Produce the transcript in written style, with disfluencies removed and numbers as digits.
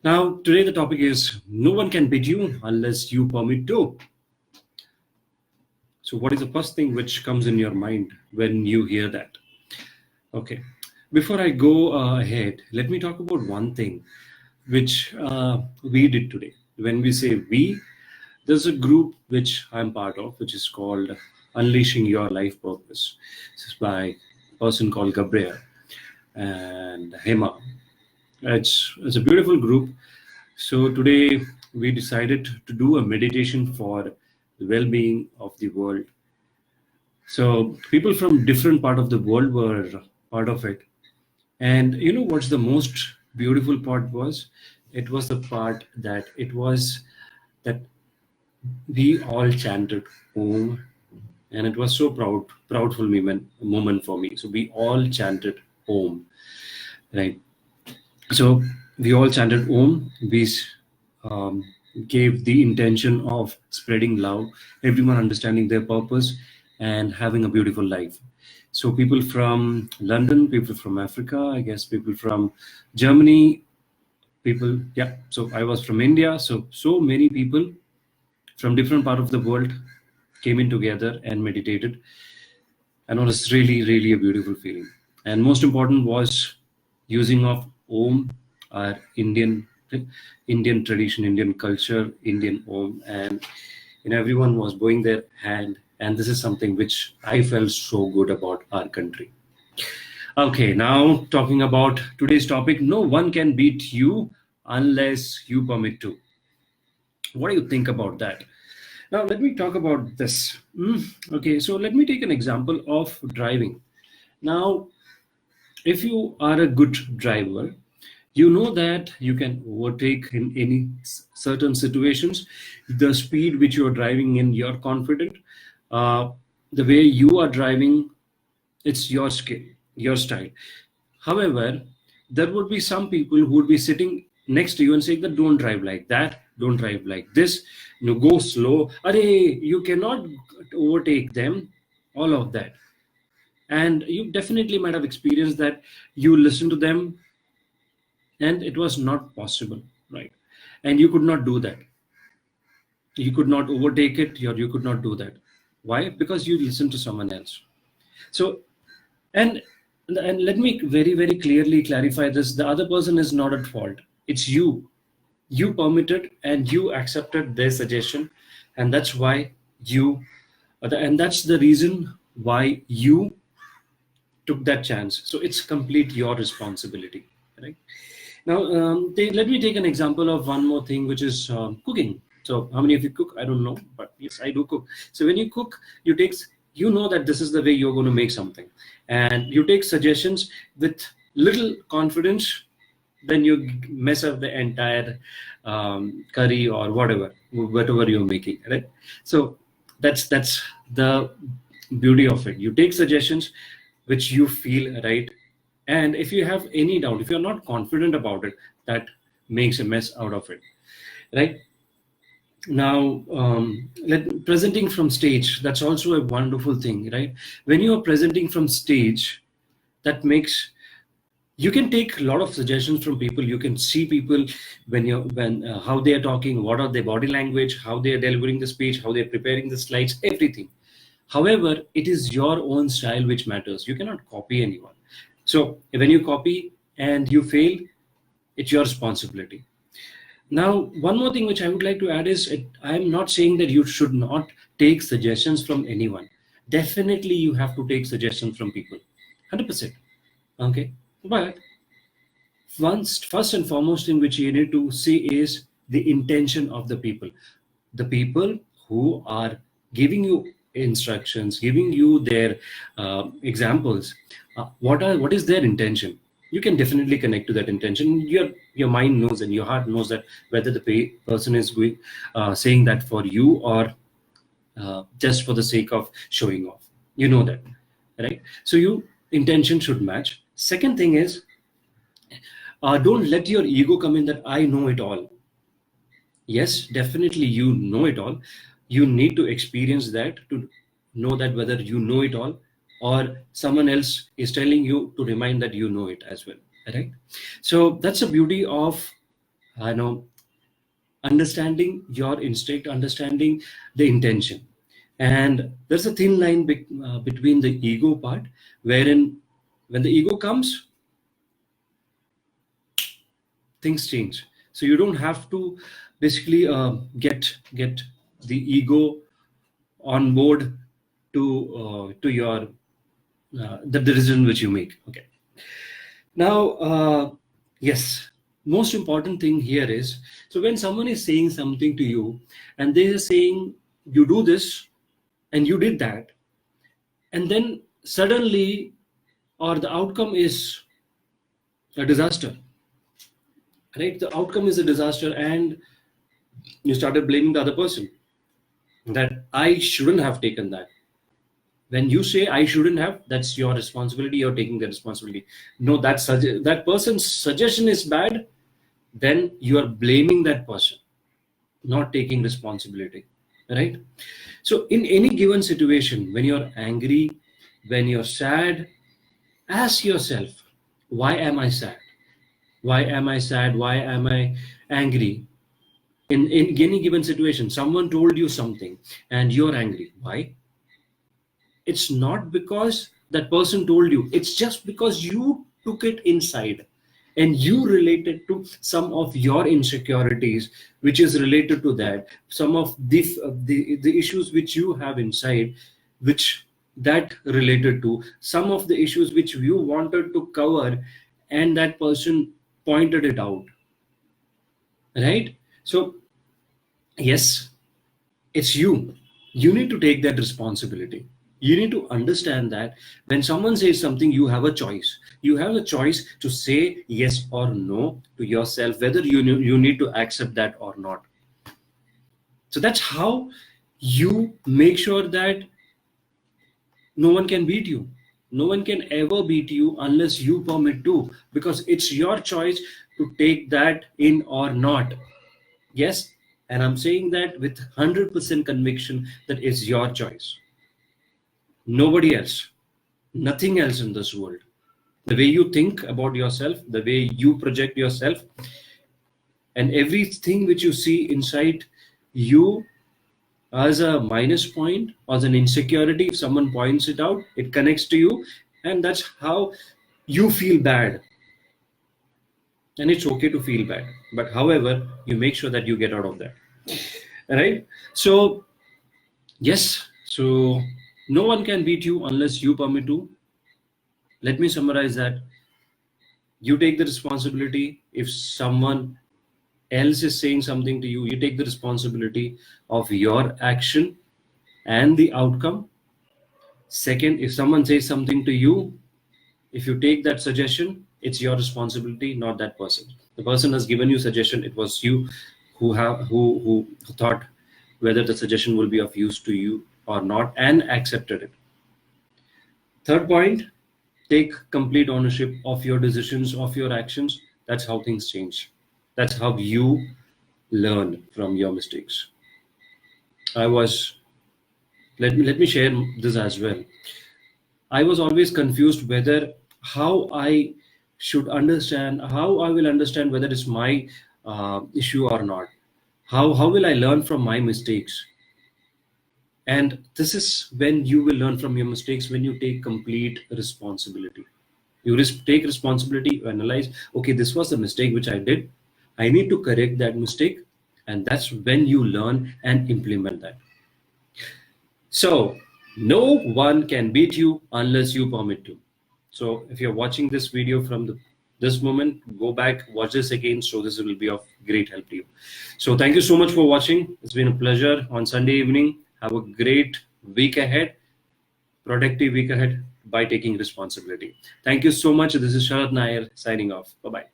Now, today the topic is no one can beat you unless you permit to. So, what is the first thing which comes in your mind when you hear that? Okay, before I go ahead, let me talk about one thing which we did today. When we say we, there's a group which I'm part of, which is called Unleashing Your Life Purpose. This is by a person called Gabriel and Hema. It's a beautiful group. So today we decided to do a meditation for the well-being of the world. So people from different part of the world were part of it. And you know what's the most beautiful part was? It was the part that it was that we all chanted Om, and it was so proudful moment for me. So we all chanted Om, right? So we all chanted Om. We um, gave the intention of spreading love, everyone understanding their purpose, and having a beautiful life. So people from London, people from Africa, I guess people from Germany, people, yeah. So I was from India. So many people from different part of the world came in together and meditated, and it was really a beautiful feeling. And most important was using of Om, our Indian tradition, Indian culture, Indian Om, and everyone was bowing their hand. And this is something which I felt so good about our country. Okay, now talking about today's topic, no one can beat you unless you permit to. What do you think about that? Now, let me talk about this. Okay, so let me take an example of driving. Now, if you are a good driver, you know that you can overtake in any certain situations. The speed which you are driving in, you're confident. Uh, the way you are driving, it's your skill, your style. However, there would be some people who would be sitting next to you and saying that don't drive like that, don't drive like this, go slow. You cannot overtake them, all of that. And you definitely might have experienced that you listen to them and it was not possible, right? And you could not do that. You could not overtake it, or you could not do that. Why? Because you listen to someone else. So, and let me very clearly clarify this: the other person is not at fault. It's you. You permitted and you accepted their suggestion, and that's why you, and that's the reason why you took that chance. So it's complete your responsibility, right? Now, let me take an example of one more thing, which is cooking. So, how many of you cook? I don't know, but yes, I do cook. So, when you cook, you know that this is the way you're going to make something, and you take suggestions with little confidence. Then you mess up the entire curry or whatever you're making, right? So, that's the beauty of it. You take suggestions which you feel right, and if you have any doubt, if you're not confident about it, that makes a mess out of it, right? Now, presenting from stage, that's also a wonderful thing, right? When you are presenting from stage, that makes, you can take a lot of suggestions from people. You can see people when how they are talking, what are their body language, how they are delivering the speech, how they're preparing the slides, everything. However, it is your own style which matters. You cannot copy anyone. So when you copy and you fail, it's your responsibility. Now, one more thing which I would like to add is I'm not saying that you should not take suggestions from anyone. Definitely, you have to take suggestions from people, 100%. Okay, but first and foremost thing which you need to see is the intention of the people who are giving you instructions, giving you their examples. What is their intention? You can definitely connect to that intention. Your mind knows and your heart knows that whether the person is saying that for you or just for the sake of showing off. You know that, right? So you intention should match. Second thing is, don't let your ego come in that I know it all. Yes, definitely you know it all. You need to experience that to know that whether you know it all or someone else is telling you to remind that you know it as well. Right? So that's the beauty of understanding your instinct, understanding the intention. And there's a thin line between the ego part, wherein when the ego comes, things change. So you don't have to basically get the ego on board to your the decision which you make. Okay. Now, yes, most important thing here is, so when someone is saying something to you and they are saying you do this and you did that, and then suddenly, or the outcome is a disaster, right? The outcome is a disaster, and you started blaming the other person that I shouldn't have taken that. When you say I shouldn't have, that's your responsibility. You're taking the responsibility. No, that person's suggestion is bad. Then you are blaming that person, not taking responsibility, right? So in any given situation, when you're angry, when you're sad, ask yourself, why am I sad? Why am I sad? Why am I angry? In any given situation, someone told you something and you're angry. Why? It's not because that person told you. It's just because you took it inside and you related to some of your insecurities, which is related to that. Some of the issues which you have inside, which that related to some of the issues which you wanted to cover, and that person pointed it out, right? So yes, it's you. You need to take that responsibility. You need to understand that when someone says something, you have a choice. You have a choice to say yes or no to yourself, whether you need to accept that or not. So that's how you make sure that no one can beat you. No one can ever beat you unless you permit to, because it's your choice to take that in or not. Yes, and I'm saying that with 100% conviction that it's your choice. Nobody else, nothing else in this world. The way you think about yourself, the way you project yourself, and everything which you see inside you as a minus point, as an insecurity, if someone points it out, it connects to you, and that's how you feel bad. And it's okay to feel bad, but however, you make sure that you get out of that. Right? So yes, so no one can beat you unless you permit to. Let me summarize that. You take the responsibility. If someone else is saying something to you, you take the responsibility of your action and the outcome. Second, if someone says something to you, if you take that suggestion, it's your responsibility, not that person. The person has given you suggestion. It was you who thought whether the suggestion will be of use to you or not, and accepted it. Third point, take complete ownership of your decisions, of your actions. That's how things change. That's how you learn from your mistakes. Let me share this as well. I was always confused whether how I should understand, how I will understand whether it's my issue or not. How will I learn from my mistakes? And this is when you will learn from your mistakes, when you take complete responsibility. You take responsibility, you analyze, okay, this was the mistake which I did. I need to correct that mistake. And that's when you learn and implement that. So no one can beat you unless you permit to. So if you're watching this video from this moment, go back, watch this again. So this will be of great help to you. So thank you so much for watching. It's been a pleasure on Sunday evening. Have a great week ahead, productive week ahead by taking responsibility. Thank you so much. This is Sharath Nair signing off. Bye-bye.